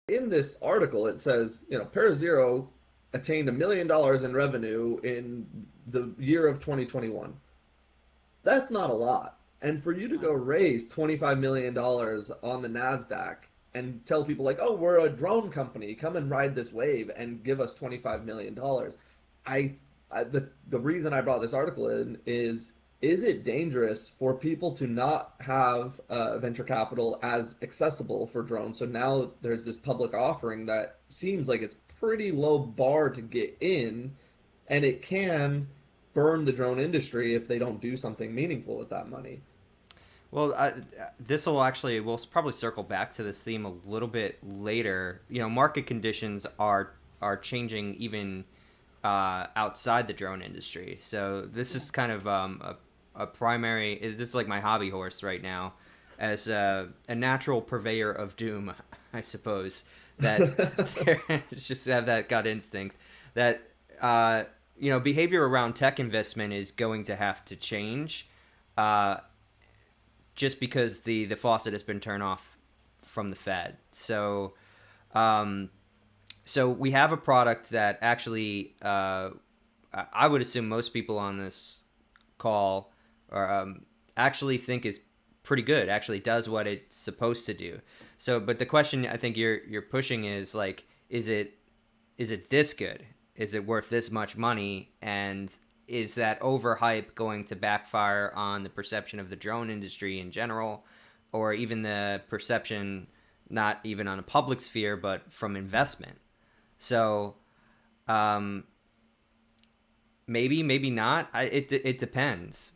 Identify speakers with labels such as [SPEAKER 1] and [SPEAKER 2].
[SPEAKER 1] In this article, it says, ParaZero attained $1 million in revenue in the year of 2021. That's not a lot. And for you to go raise $25 million on the NASDAQ and tell people, like, oh, we're a drone company, come and ride this wave and give us $25 million. I, the reason I brought this article in is it dangerous for people to not have venture capital as accessible for drones? So now there's this public offering that seems like it's pretty low bar to get in, and it can burn the drone industry if they don't do something meaningful with that money.
[SPEAKER 2] Well, this will actually, we'll probably circle back to this theme a little bit later. Market conditions are changing even outside the drone industry. So this is kind of a primary. This is like my hobby horse right now, as a natural purveyor of doom, I suppose. That just have that gut instinct that behavior around tech investment is going to have to change. Uh, just because the faucet has been turned off from the Fed. Um, so we have a product that actually, I would assume most people on this call or actually think is pretty good. Actually, does what it's supposed to do. So, but the question I think you're pushing is like, is it this good? Is it worth this much money? And is that overhype going to backfire on the perception of the drone industry in general, or even the perception, not even on a public sphere, but from investment? So, um, maybe, maybe not. It depends.